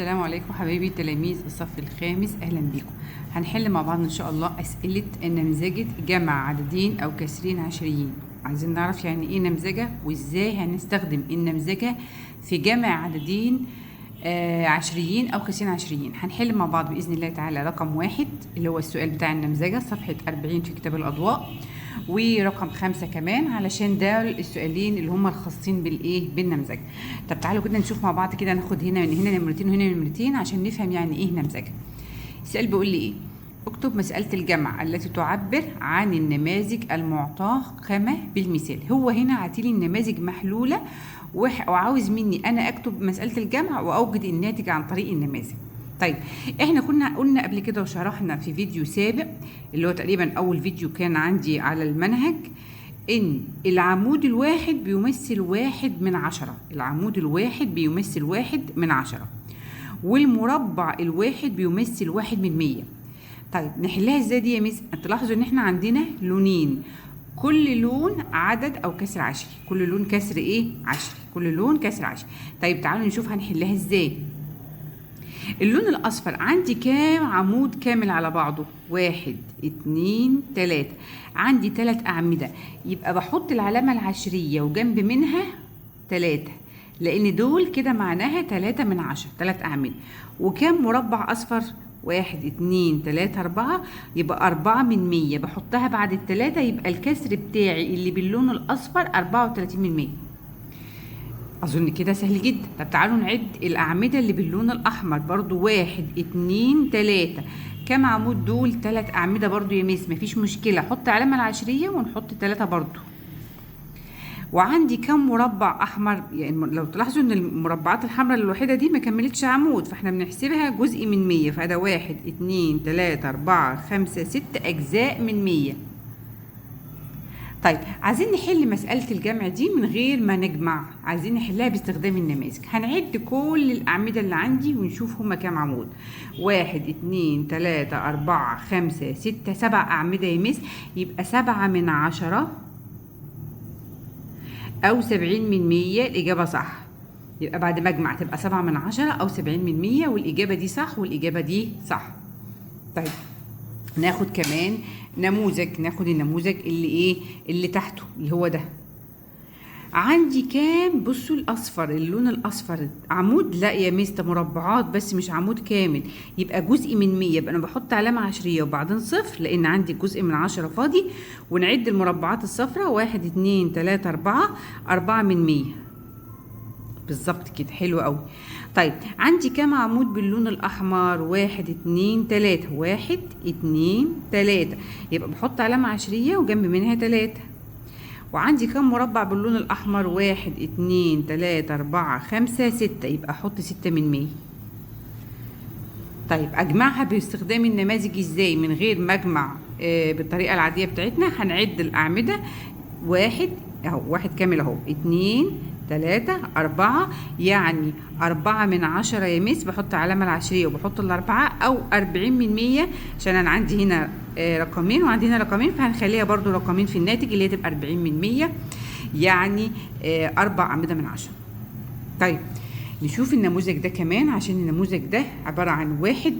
السلام عليكم حبايبي تلاميذ الصف الخامس، اهلا بيكم. هنحل مع بعض ان شاء الله اسئله النمذجه جمع عددين او كسرين عشريين. عايزين نعرف يعني ايه نمذجه وازاي هنستخدم النمذجه في جمع عددين عشريين او كسرين عشريين. هنحل مع بعض باذن الله تعالى رقم 1 اللي هو السؤال بتاع النمذجه صفحه 40 في كتاب الاضواء، ورقم 5 كمان علشان ده السؤالين اللي هم الخاصين بالنمذجه. طب تعالوا كده نشوف مع بعض كده، ناخد هنا من هنا نمرتين وهنا نمرتين عشان نفهم يعني ايه نمذجه. السؤال بيقول لي ايه؟ اكتب مسألة الجمع التي تعبر عن النماذج المعطاة كما بالمثال. هو هنا عاطيلي النماذج محلولة وعاوز مني انا اكتب مسألة الجمع واوجد الناتج عن طريق النماذج. طيب احنا كنا قلنا قبل كده وشرحنا في فيديو سابق اللي هو تقريبا اول فيديو كان عندي على المنهج ان العمود الواحد بيمثل 1/10. العمود الواحد بيمثل 1/10 والمربع الواحد بيمثل 1/100. طيب نحلها ازاي دي يا مس؟ تلاحظوا ان احنا عندنا لونين، كل لون عدد او كسر عشري، كل لون كسر ايه؟ عشري، كل لون كسر عشري. طيب تعالوا نشوف هنحلها ازاي. اللون الاصفر عندي كام عمود كامل على بعضه؟ 1 2 3. عندي 3 اعمده، يبقى بحط العلامه العشريه وجنب منها 3 لان دول كده معناها 3/10، 3 اعمده. وكام مربع اصفر؟ 1 2 3 4، يبقى 4/100 بحطها بعد ال3 يبقى الكسر بتاعي اللي باللون الاصفر 34%. اظن كده سهل جدا. طب تعالوا نعد الاعمده اللي باللون الاحمر برضو 1 2 3. كام عمود دول؟ 3 اعمده برضو يا ميس، مفيش مشكله، حط علامه العشريه ونحط 3 برضو. وعندي كام مربع احمر؟ يعني لو تلاحظوا ان المربعات الحمراء الوحيده دي ما كملتش عمود، فاحنا بنحسبها جزء من 100، فده 1 2 3 4 5 6 اجزاء من 100. طيب عايزين نحل مسألة الجمع دي من غير ما نجمع، عايزين نحلها باستخدام النماذج. هنعد كل الأعمدة اللي عندي ونشوف هما كام عمود. 1 2 3 4 5 6 7 أعمدة يا مس، يبقى 7/10 أو 70%. الإجابة صح، يبقى بعد ما أجمع تبقى 7/10 أو 70%، والإجابة دي صح والإجابة دي صح. طيب ناخد كمان نموذج، ناخد النموذج اللي تحته اللي هو ده. عندي كام؟ بصوا الاصفر، اللون الاصفر عمود؟ لا يا ميس ده مربعات بس مش عمود كامل، يبقى جزء من 100. يبقى انا بحط علامه عشريه وبعدين صفر لان عندي جزء من 10 فاضي. ونعد المربعات الصفراء 1 2 3 4، 4/100 بالظبط كده، حلو قوي. طيب عندي كام عمود باللون الاحمر؟ 1 2 3، 1 2 3، يبقى بحط علامه عشريه وجنب منها 3. وعندي كام مربع باللون الاحمر؟ 1 2 3 4 5 6، يبقى احط 6/100. طيب اجمعها باستخدام النماذج ازاي من غير ما اجمع بالطريقه العاديه بتاعتنا؟ هنعد الاعمده، 1 اهو، 1 كامل اهو، 2 3 4، يعني 4/10 يا مس، بحط علامة العشرية وبحط ال4 أو 40%، عشان أنا عندي هنا رقمين وعندي هنا رقمين، فهنخليها برضو رقمين في الناتج اللي هي تبقى 40%، يعني 4/10. طيب نشوف النموذج ده كمان، عشان النموذج ده عبارة عن 1،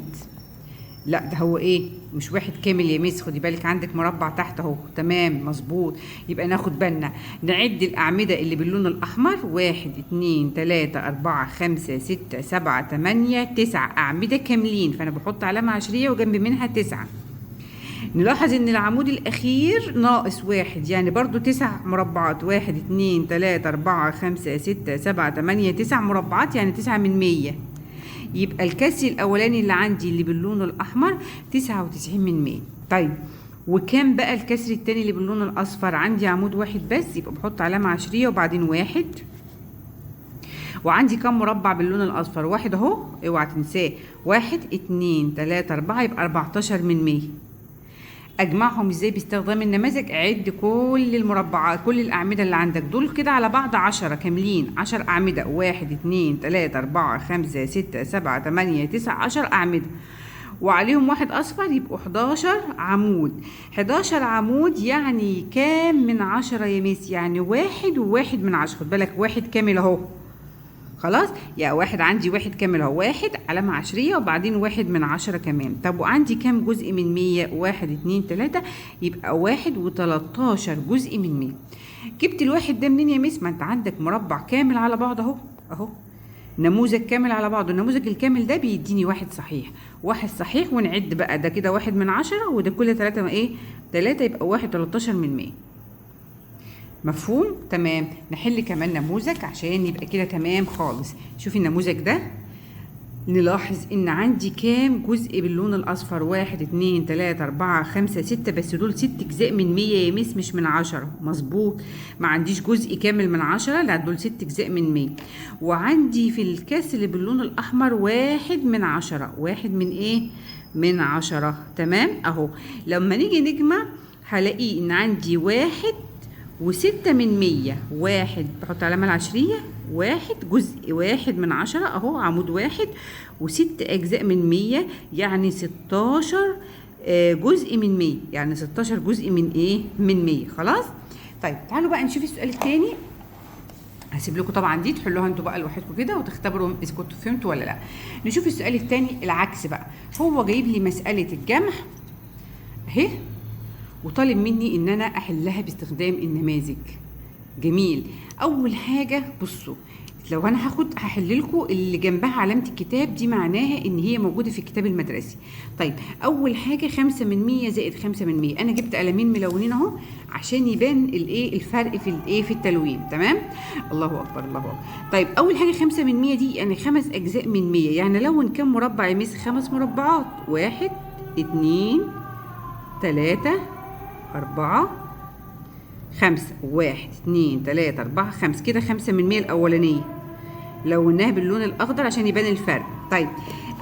لا ده هو ايه؟ مش 1 كامل يا ميس، خدي بالك عندك مربع تحت اهو، تمام مظبوط. يبقى ناخد بالنا نعد الاعمده اللي باللون الاحمر، 1 2 3 4 5 6 7 8 9 اعمده كاملين، فانا بحط علامه عشريه وجنب منها 9. نلاحظ ان العمود الاخير ناقص 1، يعني برضو 9 مربعات، 1 2 3 4 5 6 7 8 9 مربعات، يعني 9/100. يبقى الكسر الاولاني اللي عندي اللي باللون الاحمر 99%. طيب وكام بقى الكسر التاني اللي باللون الاصفر؟ عندي عمود واحد بس، يبقى بحط علامه عشريه وبعدين 1. وعندي كام مربع باللون الاصفر؟ 1 اهو، اوعى تنساه، 1 2 3 4، يبقى 14/100. اجمعهم ازاي؟ باستخدام النماذج. اعد كل المربعات، كل الاعمده اللي عندك دول كده على بعض 10 كاملين، 10 اعمده، 1 2 3 4 5 6 7 8 9، 10 اعمده وعليهم 1 اصفر، يبقوا 11 عمود. 11 عمود يعني كام من 10 يا ميس؟ يعني 1 و1/10. خد بالك 1 كامل اهو، خلاص. يعني واحد عندي واحد كامل اهو، واحد علامة عشرية وبعدين 1/10 كمان. طب وعندي كام جزء من 100؟ 1 2 3، يبقى 1 و13 جزء من 100. جبت الواحد ده منين يا مس؟ ما انت عندك مربع كامل على بعض اهو، اهو نموذج كامل على بعضه. النموذج الكامل ده بيديني واحد صحيح، واحد صحيح، ونعد بقى ده كده 1/10 وده كل 3 ايه 3، يبقى 1 13/100. مفهوم؟ تمام. نحل كمان نموذج عشان يبقى كده تمام خالص. شوفي النموذج ده، نلاحظ ان عندي كام جزء باللون الاصفر؟ 1 2 3 4 5 6، بس دول 6 اجزاء من 100 يا مس، مش من 10. مظبوط، ما عنديش جزء كامل من 10، لا دول 6 اجزاء من 100. وعندي في الكاس اللي باللون الاحمر 1/10. 1 من ايه؟ من 10. تمام اهو. لما نيجي نجمع هلاقي ان عندي 1/6 1 بحط علامة العشرية، 1 جزء 1/10 اهو، عمود 1 و6 اجزاء من 100، يعني 16 جزء من 100، يعني 16 جزء من ايه؟ من 100. خلاص. طيب تعالوا بقى نشوف السؤال الثاني. هسيب لكم طبعا دي تحلوها انتوا بقى لوحدكم كده وتختبروا اذا كنتوا فهمتوا ولا لا. نشوف السؤال الثاني العكس بقى. هو جايب لي مسألة الجمع اهي، وطالب مني ان انا احلها باستخدام النماذج. جميل. اول حاجه بصوا، لو انا هحل لكم اللي جنبها علامه الكتاب دي، معناها ان هي موجوده في الكتاب المدرسي. طيب اول حاجه 5/100 زائد 5/100، انا جبت قلمين ملونين اهو عشان يبان الايه الفرق في الايه في التلوين. تمام. الله اكبر الله اكبر. طيب اول حاجه 5/100 دي يعني 5 اجزاء من 100، يعني لون كام مربع يا مس؟ 5 مربعات. 1 2 3 4 5، 1 2 3 4 5، كده 5/100 الأولانية لوناها باللون الأخضر عشان يبان الفرق. طيب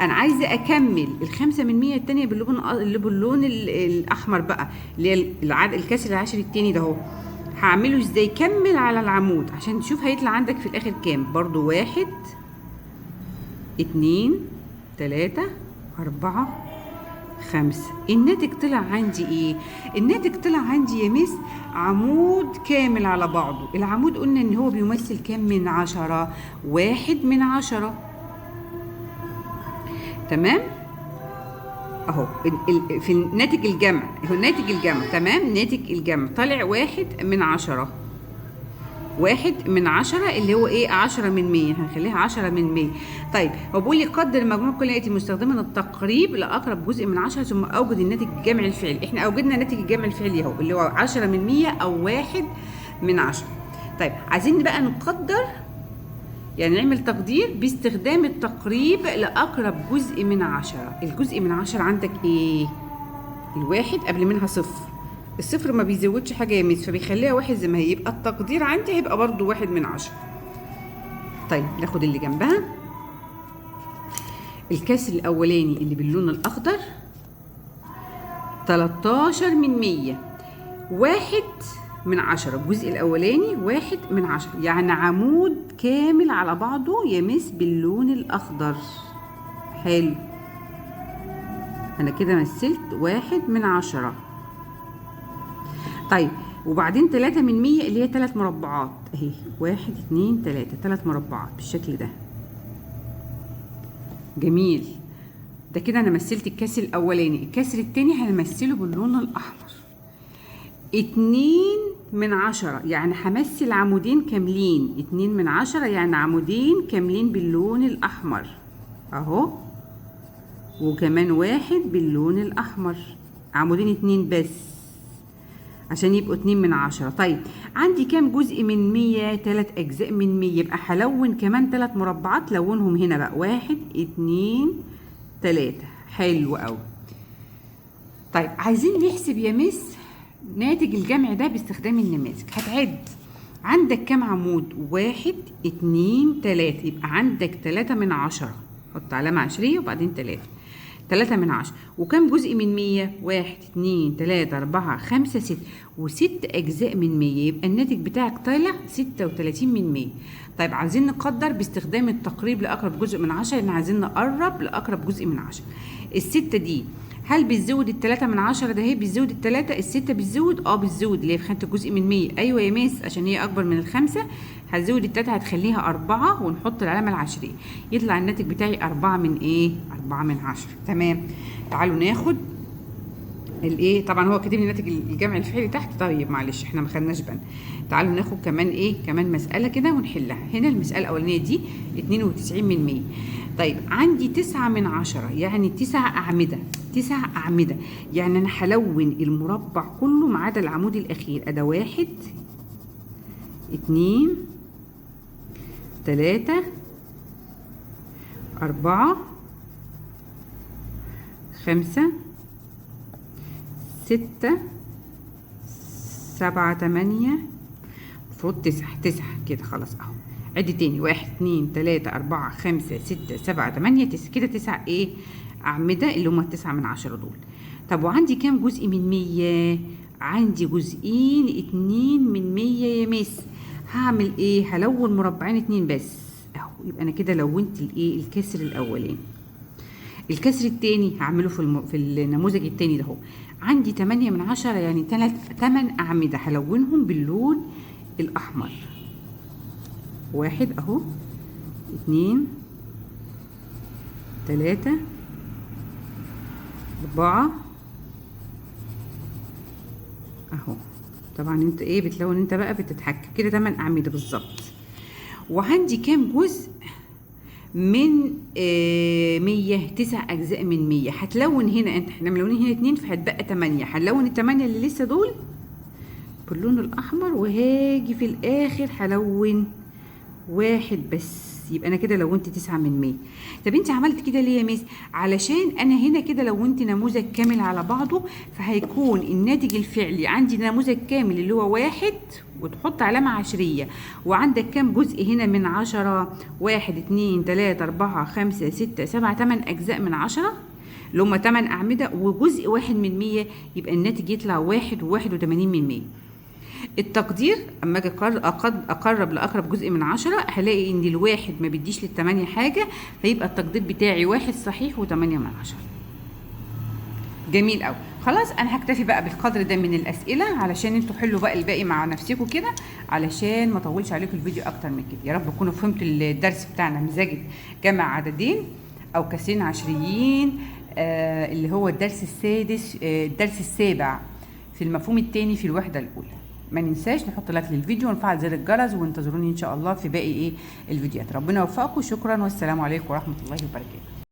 أنا عايزة أكمل 5/100 التانية باللون الأحمر بقى، اللي هي الكسر العشري التاني ده اهو. هعمله ازاي؟ كمل على العمود عشان تشوف هيطلع عندك في الآخر كام. برضو 1 2 3 4 5. الناتج طلع عندي ايه؟ الناتج طلع عندي يا مس عمود كامل على بعضه. العمود قلنا ان هو بيمثل كام من 10؟ 1/10. تمام اهو. في ناتج الجمع، هو ناتج الجمع. تمام. ناتج الجمع طلع 1/10. 1/10 اللي هو ايه؟ 10/100. هنخليها 10/100. طيب هو بيقول لي قدر المجموع كل ياتي مستخدما التقريب لاقرب جزء من 10 ثم اوجد الناتج الجمعي الفعلي. احنا اوجدنا ناتج الجمع الفعلي اهو، اللي هو 10/100 او 1/10. طيب عايزين بقى نقدر، يعني نعمل تقدير باستخدام التقريب لاقرب جزء من 10. الجزء من 10 عندك ايه؟ الواحد قبل منها صفر. الصفر ما بيزودش حاجة يا ميس، فبيخليها 1 زي ما هي، يبقى التقدير عندي هيبقى برضو 1/10. طيب ناخد اللي جنبها. الكسر الأولاني اللي باللون الأخضر 13/100، 1/10. الجزء الأولاني 1/10، يعني عمود كامل على بعضه يا ميس باللون الأخضر. حلو. أنا كده مثلت 1/10. طيب وبعدين 3/100 اللي هي 3 مربعات اهي، 1 2 3، 3 مربعات بالشكل ده. جميل. ده كده انا مثلت الكسر الاولاني. الكسر التاني هنمثله باللون الاحمر. 2/10، يعني همثل عمودين كاملين. 2/10 يعني عمودين كاملين باللون الاحمر اهو، وكمان 1 باللون الاحمر، عمودين 2 بس عشان يبقوا 2/10. طيب عندي كام جزء من 100؟ 3 أجزاء من 100، يبقى هلون كمان 3 مربعات. لونهم هنا بقى 1 2 3. حلو قوي. طيب عايزين نحسب يا مس ناتج الجمع ده باستخدام النماذج. هتعد عندك كام عمود؟ 1 2 3، يبقى عندك 3/10. حط علامة عشرية وبعدين 3. 3/10. وكم جزء من 100؟ 1 2 3 4 5 6، و6 أجزاء من 100، يبقى الناتج بتاعك طالع 36/100. طيب عايزين نقدر باستخدام التقريب لأقرب جزء من 10، لأن عايزين نقرب لأقرب جزء من 10. الستة دي هل بتزود 3/10 ده؟ هي بتزود 3، 6 بتزود؟ بتزود، اللي هي في خانة الجزء من 100. أيوة يا ميس، عشان هي أكبر من 5 هتزود التلاتة هتخليها 4 ونحط العلامة العشرية، يطلع الناتج بتاعي 4 من ايه؟ 4 من 10. تمام. تعالوا ناخد الايه، طبعا هو كاتب لي ناتج الجمع الفعلي تحت. طيب معلش احنا ما خدناش بالنا. تعالوا ناخد كمان ايه، كمان مسألة كده ونحلها. هنا المسألة الأولانية دي 92 من 100. طيب عندي 9 من 10 يعني 9 أعمدة. 9 أعمدة يعني أنا هلون المربع كله ما عدا العمود الأخير. أدا 1 2 3 4 5 6 7 8 المفروض 9 كده خلاص اهو. عد تاني 1 2 3 4 5 6 7 8 9 كده 9 ايه أعمدة اللي هما 9 من 10 دول. طب وعندي كام جزء من 100؟ عندي جزئين 2 من 100 يا مس. هعمل ايه؟ هلون مربعين 2 بس اهو. يبقى انا كده لونت الايه الكسر الاولاني. الكسر التاني هعمله في النموذج التاني ده اهو. عندي 8 من 10 يعني 8 أعمدة هلونهم باللون الأحمر. 1 اهو 2 3 4 اهو. طبعا انت ايه بتلون انت بقى بتتحكم كده 8 أعمدة بالظبط. وعندي كام جزء من 100؟ 9 أجزاء من 100. هتلون هنا احنا ملونين هنا 2 فهتبقى 8. هنلون ال8 اللي لسه دول باللون الأحمر، وهاجي في الآخر هلون 1 بس. يبقى انا كده لونت 9 من 100. طب انت عملت كده ليه يا ميس؟ علشان انا هنا كده لونت نموذج كامل على بعضه، فهيكون الناتج الفعلي عندي نموذج كامل اللي هو 1 وتحط علامة عشرية. وعندك كام جزء هنا من 10؟ 1 2 3 4 5 6 7 8 أجزاء من 10 اللي هم 8 أعمدة، وجزء 1 من 100. يبقى الناتج يطلع 1 و81 من 100. التقدير اما اجي اقرب لاقرب جزء من 10 هلاقي ان الواحد ما بيديش لل8 حاجه، فيبقى التقدير بتاعي 1 صحيح و8 من 10. جميل قوي. خلاص انا هكتفي بقى بالقدر ده من الاسئله علشان انتوا حلوا بقى الباقي مع نفسكم كده، علشان ما اطولش عليكم الفيديو اكتر من كده. يا رب تكونوا فهمتوا الدرس بتاعنا مزاجة جمع عددين او كسرين عشريين، اللي هو الدرس السادس، الدرس السابع في المفهوم الثاني في الوحده الاولى. ما ننساش نحط لايك للفيديو ونفعل زر الجرس، وانتظروني ان شاء الله في باقي الفيديوهات. ربنا يوفقكم. شكرا والسلام عليكم ورحمه الله وبركاته.